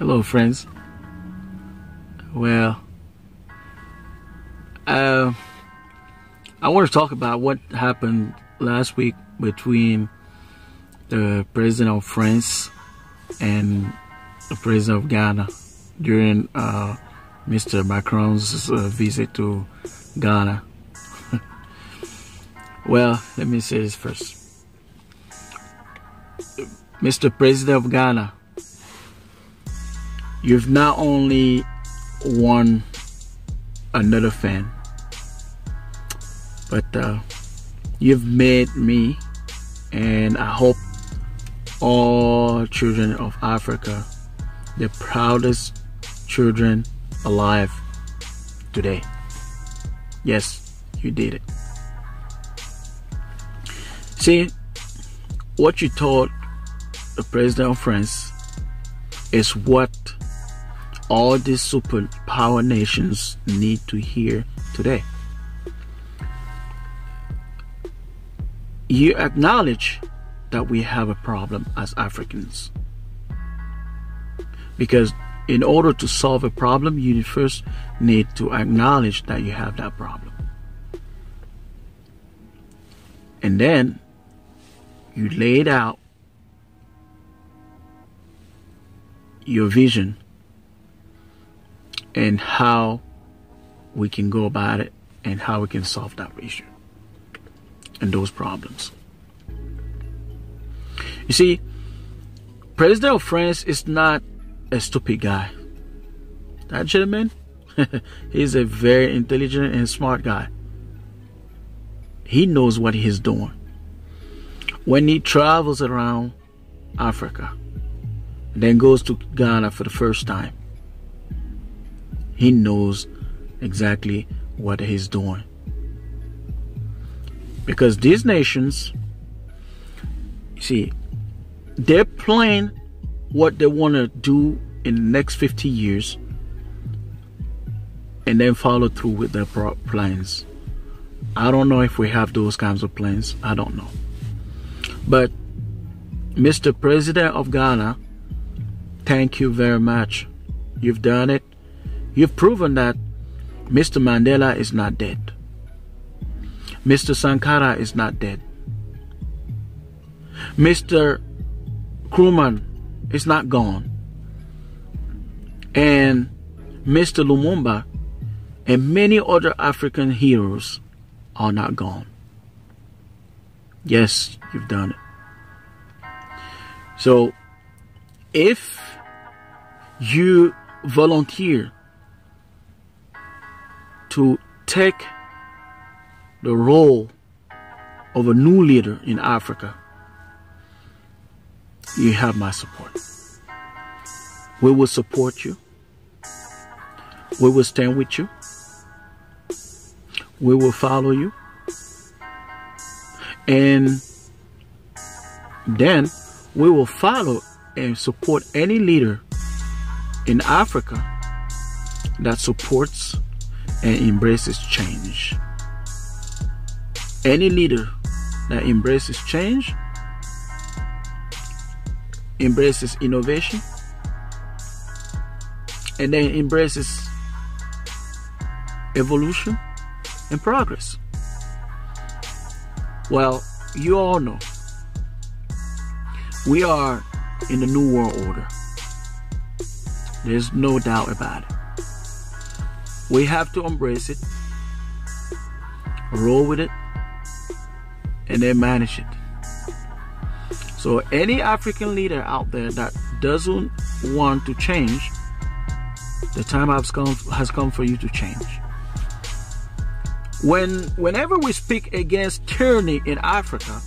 Hello, friends. Well, I want to talk about what happened last week between the president of France and the president of Ghana during Mr. Macron's visit to Ghana. Well, let me say this first. Mr. President of Ghana, you've not only won another fan, but you've made me, and I hope all children of Africa, the proudest children alive today. Yes, you did it. See, what you told the president of France is what all these superpower nations need to hear today. You acknowledge that we have a problem as Africans, because in order to solve a problem, you first need to acknowledge that you have that problem, and then you laid out your vision and how we can go about it and how we can solve that issue and those problems. You see, President of France is not a stupid guy. That gentleman, he's a very intelligent and smart guy. He knows what he's doing. When he travels around Africa, then goes to Ghana for the first time, he knows exactly what he's doing. Because these nations, you see, they're planning what they want to do in the next 50 years and then follow through with their plans. I don't know if we have those kinds of plans. I don't know. But Mr. President of Ghana, thank you very much. You've done it. You've proven that Mr. Mandela is not dead. Mr. Sankara is not dead. Mr. Nkrumah is not gone. And Mr. Lumumba and many other African heroes are not gone. Yes, you've done it. So, if you volunteer to take the role of a new leader in Africa, you have my support. We will support you. We will stand with you. We will follow you. And then we will follow and support any leader in Africa that supports and embraces change. Any leader that embraces change, embraces innovation, and then embraces evolution and progress. Well, you all know we are in the New World Order. There's no doubt about it. We have to embrace it, roll with it, and then manage it. So any African leader out there that doesn't want to change, the time has come for you to change. Whenever we speak against tyranny in Africa,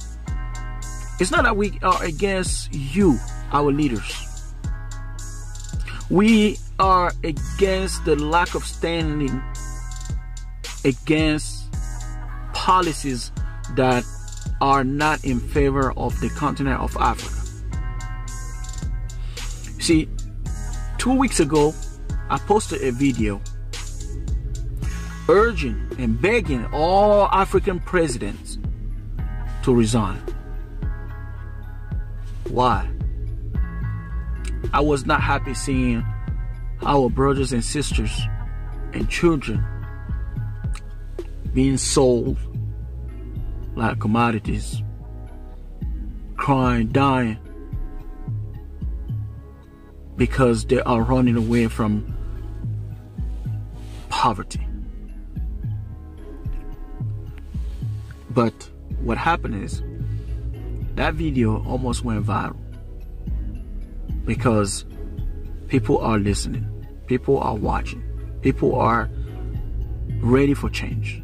it's not that we are against you, our leaders. We are against the lack of standing against policies that are not in favor of the continent of Africa. See, 2 weeks ago, I posted a video urging and begging all African presidents to resign. Why? I was not happy seeing our brothers and sisters and children being sold like commodities, crying, dying, because they are running away from poverty. But what happened is that video almost went viral because people are listening, people are watching, people are ready for change.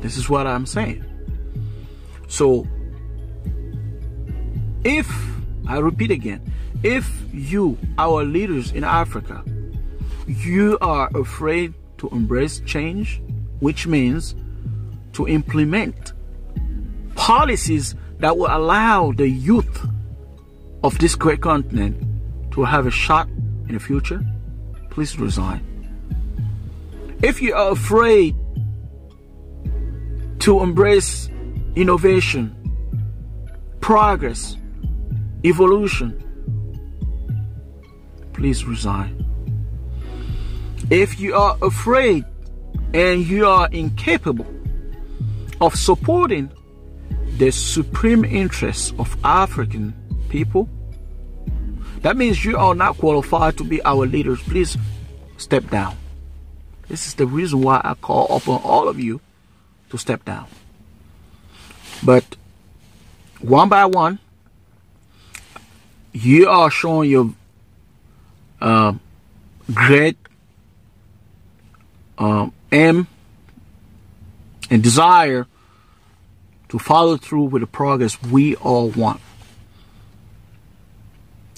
This is what I'm saying. So if, I repeat again, if you, our leaders in Africa, you are afraid to embrace change, which means to implement policies that will allow the youth of this great continent to have a shot in the future, please resign. If you are afraid to embrace innovation, progress, evolution, please resign. If you are afraid and you are incapable of supporting the supreme interests of African people, that means you are not qualified to be our leaders. Please step down. This is the reason why I call upon all of you to step down. But one by one, you are showing your great aim and desire to follow through with the progress we all want.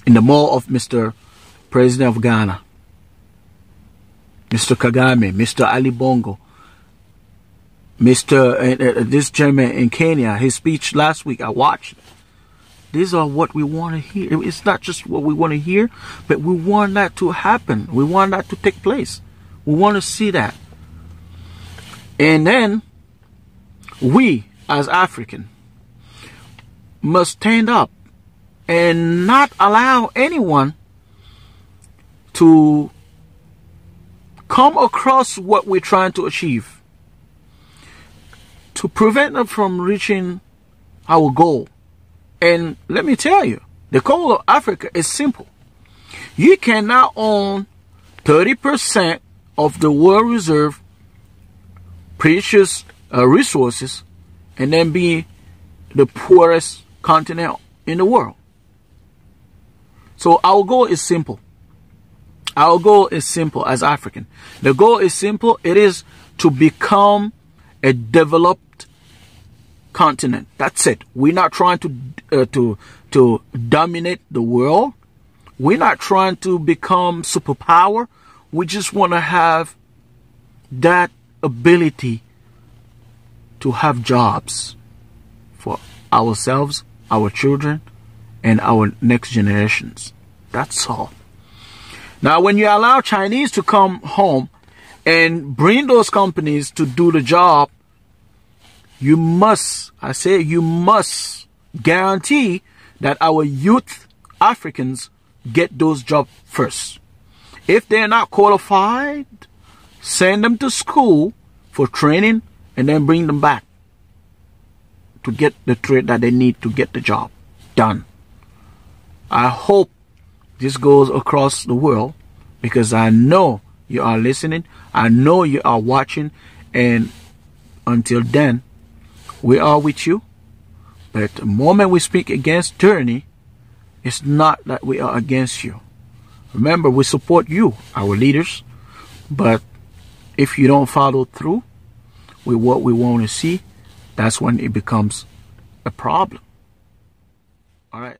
In the mold of Mr. President of Ghana, Mr. Kagame, Mr. Ali Bongo, this gentleman in Kenya, his speech last week, I watched. These are what we want to hear. It's not just what we want to hear, but we want that to happen. We want that to take place. We want to see that. And then we, as African, must stand up and not allow anyone to come across what we're trying to achieve, to prevent them from reaching our goal. And let me tell you, the goal of Africa is simple. You cannot own 30% of the world reserve precious resources and then be the poorest continent in the world. So our goal is simple. Our goal is simple as African. The goal is simple. It is to become a developed continent. That's it. We're not trying to dominate the world. We're not trying to become superpower. We just want to have that ability to have jobs for ourselves, our children, and our next generations. That's all. Now, when you allow Chinese to come home and bring those companies to do the job, you must, I say, you must guarantee that our youth Africans get those jobs first. If they're not qualified, send them to school for training and then bring them back to get the trade that they need to get the job done. I hope this goes across the world because I know you are listening. I know you are watching. And until then, we are with you. But the moment we speak against tyranny, it's not that we are against you. Remember, we support you, our leaders. But if you don't follow through with what we want to see, that's when it becomes a problem. All right.